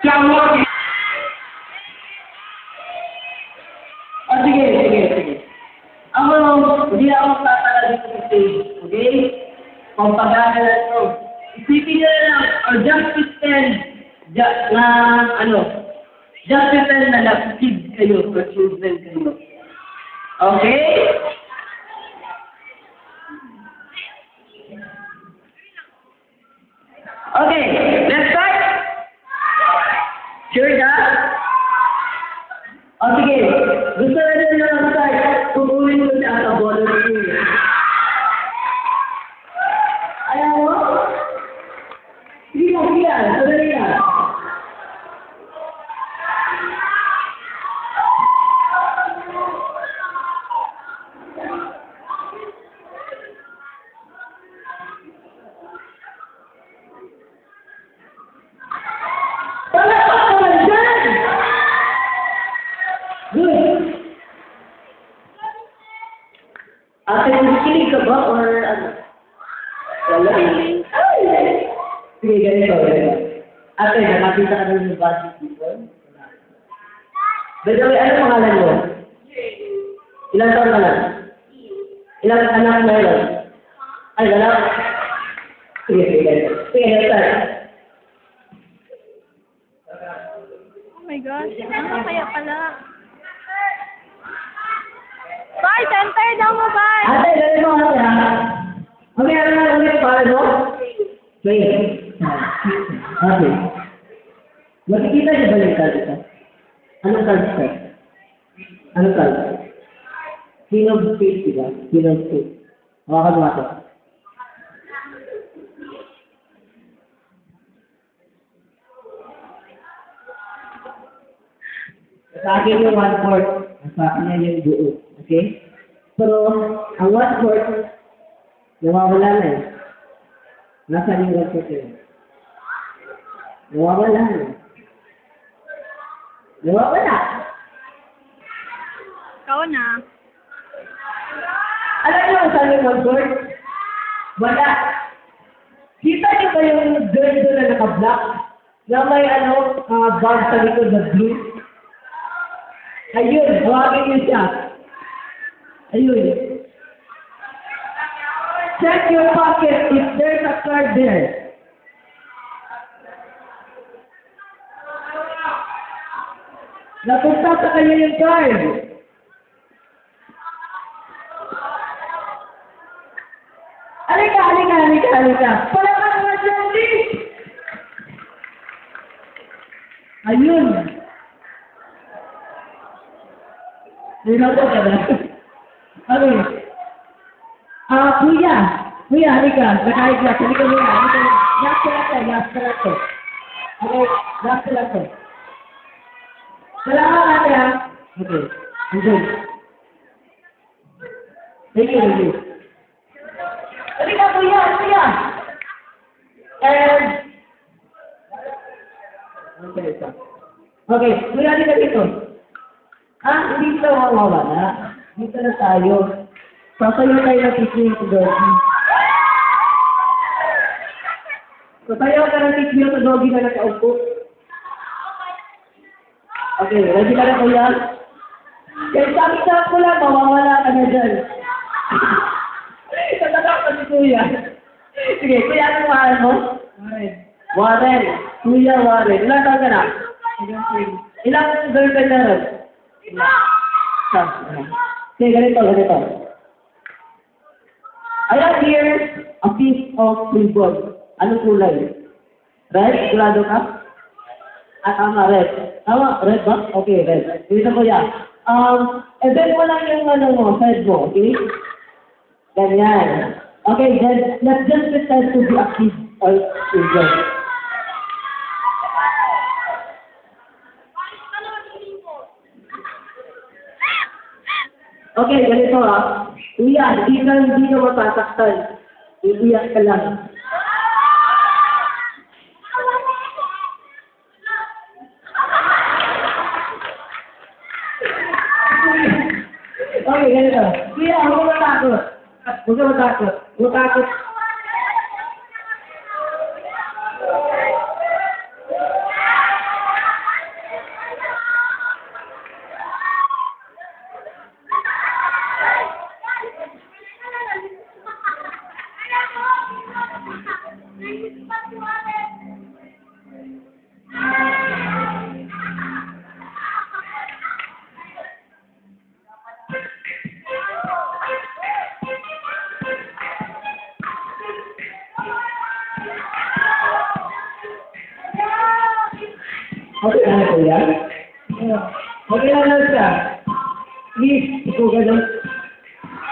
Siya o, sige, sige, sige. Ako, hindi ako magtatala dito sa stage. Okay? Pampagana na ito. Isipin nyo na lang, or just pretend just pretend na kids kayo, or children kayo. Okay? Okay, let's start. Sure ka? O sige, gusto na nyo na start. Pupunin ko siya sa volunteer. Ayaw mo? Sige na, sige na. Sadali na. Ate, nakikinig ka ba or ano? Wala eh. Sige, ganito. Ate, nakakita ka ng university people? By the way, ano pangalan mo? Ilang taon ka lang? Ilang anak meron? Ay, anak? Sige, sige. Sige, start. Oh my gosh, ano kaya pala? Bye, center daw mo, bye! Ate, ganito mo ate ha? Okay, ano na ulit para mo? Wait. Okay. Makikita niyo ba yung card ito? Anong card ito? Anong card? King of Spades, diba? King of Spades. Hawakan mo ito. Sa akin yung 1/4. Sa akin yan yung buo. Okay? Pero, ang 1/4, nawawala na eh. Nasaan yung 1/4 yun? Nawawala na. Nawawala. Ikaw na. Alam niyo kung saan yung 1/4? Wala. Kita niyo ba yung girl doon na naka-black? Na may bar sa likod na blue? Ayun, hawagin niyo siya. Ayun. Check your pocket if there's a card there. Napunta sa kanya yung card. Halika. Palakad nga dyan, please. Ayun. Niloko ka na. Okay. Kuya, halika. Nakahiglas. Halika muna. Last ka lang to. Okay, last ka lang to. Salamat natin ha. Okay. Good. Thank you. Halika, kuya. And... Okay, kuya, halika dito. Hindi ka mawawala. Dito na tayo. Pasayo tayo na teaching to Doggy. Pasayo ka na teaching to Doggy na nakaupo. Okay, ready ka na kuya? Kaya sabi ko lang, mawawala ka na dyan. Tataka ka si kuya. Sige, kuya, anong mahal mo? Warren. Kuya Warren. Ilan taon ka na? Ilang girlfriend na rin? Okay, ganito. I have here a piece of ribbon. Anong kulay? Red? Sigurado ka? Tama, red. Tama, red ba? Okay, red. Dito ko yan. Event mo lang yung side mo, okay? Ganyan. Okay, then let's just pretend to be a kid or children. Okay, ganito ha. Kuya, hindi ka matasaktan. Iiyak ka lang. Okay, ganito. Kuya, huwag ka matakot. Huwag takot. Okay na ito yan? Okay lang siya. Please, ikaw ganun.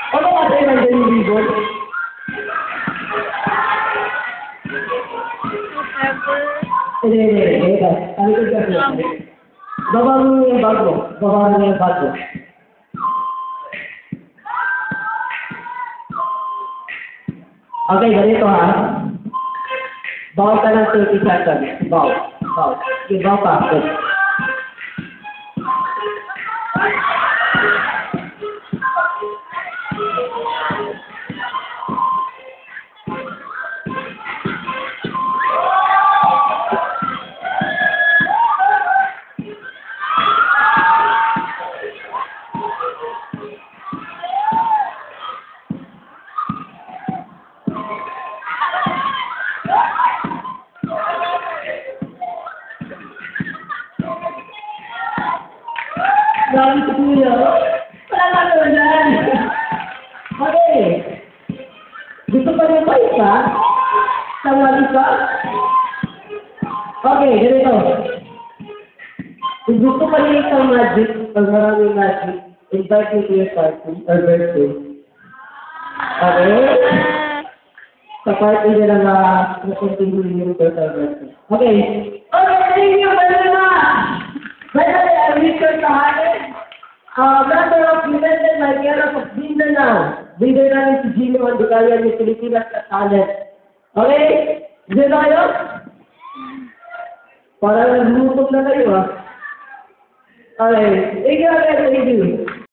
Ano kasi nandiyan yung ribbon? Whatever. Hindi. Ano ko kasi? Baba mo yung bag mo. Baba mo yung bag mo. Okay, ganito ha. Bawa ka ng 30 seconds. Bawa. Okay, bawa pa. Okay. Dami si Kuya. Wala ka naman yan. Okay. Gusto pa niyo pa isa? Tawali pa? Okay, ganito. Kung gusto pa niyo isang magic, pag maraming magic, invite me to your party or birthday. Okay? Sa party nila na continue yung birthday. Okay. Okay, thank you, Banana! By the way, I wish you tahanan. Member of United Marianas of Mindanao. Leader namin si Gino Andicaya ng Pilipinas at Talent. Okay? Diyan na kayo? Parang naglutok na kayo, ha? Okay. Thank you.